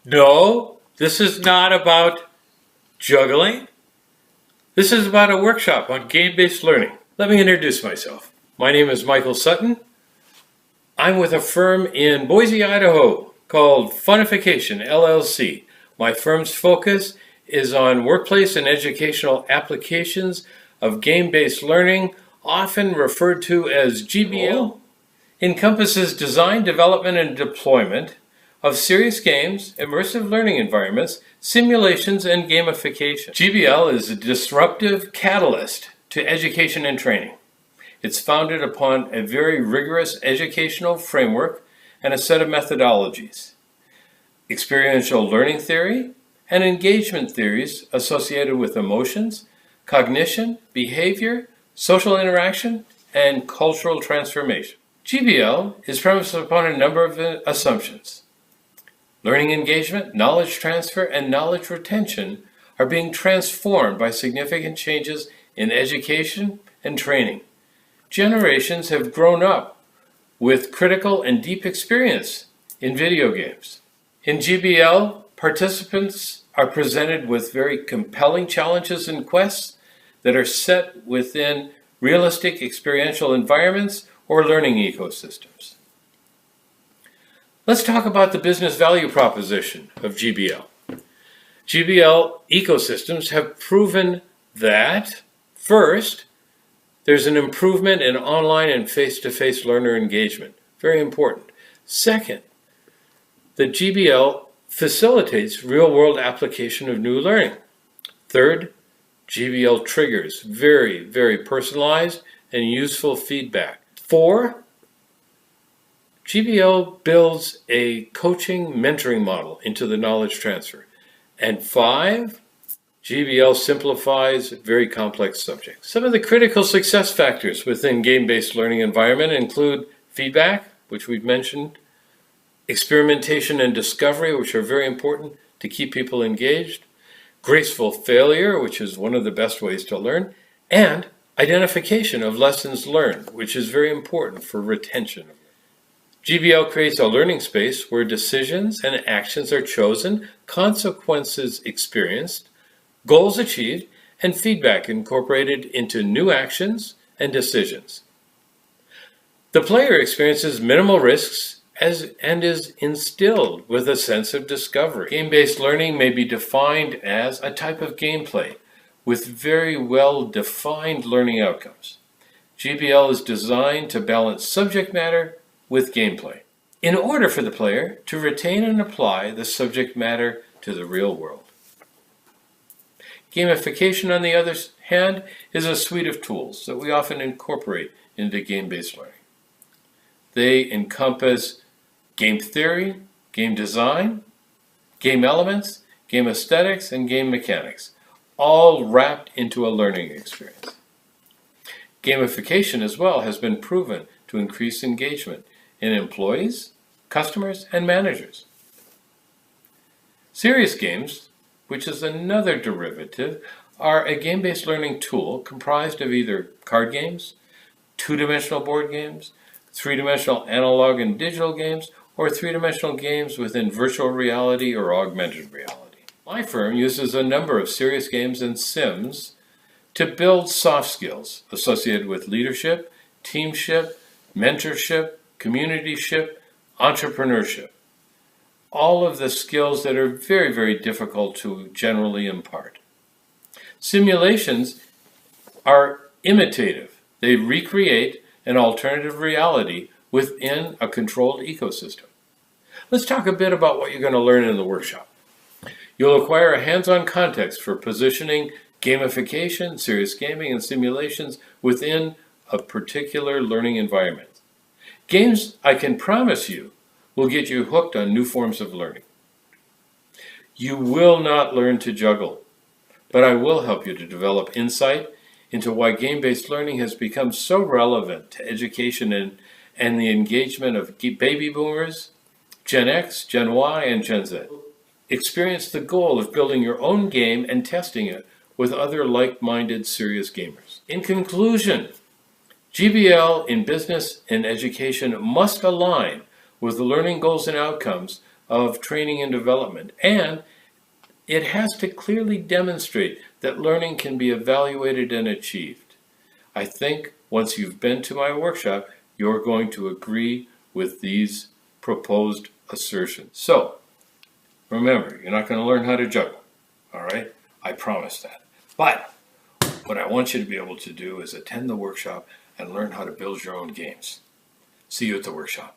No, this is not about juggling. This is about a workshop on game-based learning. Let me introduce myself. My name is Michael Sutton. I'm with a firm in Boise, Idaho called Funification, LLC. My firm's focus is on workplace and educational applications of game-based learning, often referred to as GBL. Encompasses design, development, and deployment of serious games, immersive learning environments, simulations, and gamification. GBL is a disruptive catalyst to education and training. It's founded upon a very rigorous educational framework and a set of methodologies. Experiential learning theory and engagement theories associated with emotions, cognition, behavior, social interaction, and cultural transformation. GBL is premised upon a number of assumptions. Learning engagement, knowledge transfer, and knowledge retention are being transformed by significant changes in education and training. Generations have grown up with critical and deep experience in video games. In GBL, participants are presented with very compelling challenges and quests that are set within realistic experiential environments or learning ecosystems. Let's talk about the business value proposition of GBL. GBL ecosystems have proven that, first, there's an improvement in online and face-to-face learner engagement. Very important. Second, that GBL facilitates real-world application of new learning. Third, GBL triggers very, very personalized and useful feedback. 4, GBL builds a coaching mentoring model into the knowledge transfer. And 5, GBL simplifies very complex subjects. Some of the critical success factors within game-based learning environment include feedback, which we've mentioned, experimentation and discovery, which are very important to keep people engaged, graceful failure, which is one of the best ways to learn, and identification of lessons learned, which is very important for retention. GBL creates a learning space where decisions and actions are chosen, consequences experienced, goals achieved, and feedback incorporated into new actions and decisions. The player experiences minimal risks and is instilled with a sense of discovery. Game-based learning may be defined as a type of gameplay with very well-defined learning outcomes. GBL is designed to balance subject matter with gameplay in order for the player to retain and apply the subject matter to the real world. Gamification, on the other hand, is a suite of tools that we often incorporate into game-based learning. They encompass game theory, game design, game elements, game aesthetics, and game mechanics, all wrapped into a learning experience. Gamification as well has been proven to increase engagement in employees, customers, and managers. Serious games, which is another derivative, are a game-based learning tool comprised of either card games, two-dimensional board games, three-dimensional analog and digital games, or three-dimensional games within virtual reality or augmented reality. My firm uses a number of serious games and sims to build soft skills associated with leadership, teamship, mentorship, communityship, entrepreneurship. All of the skills that are very, very difficult to generally impart. Simulations are imitative. They recreate an alternative reality within a controlled ecosystem. Let's talk a bit about what you're going to learn in the workshop. You'll acquire a hands-on context for positioning gamification, serious gaming, and simulations within a particular learning environment. Games, I can promise you, will get you hooked on new forms of learning. You will not learn to juggle, but I will help you to develop insight into why game-based learning has become so relevant to education and the engagement of baby boomers, Gen X, Gen Y, and Gen Z. Experience the goal of building your own game and testing it with other like-minded serious gamers. In conclusion, GBL in business and education must align with the learning goals and outcomes of training and development, and it has to clearly demonstrate that learning can be evaluated and achieved. I think once you've been to my workshop, you're going to agree with these proposed assertions. So, remember, you're not going to learn how to juggle, all right? I promise that. But what I want you to be able to do is attend the workshop and learn how to build your own games. See you at the workshop.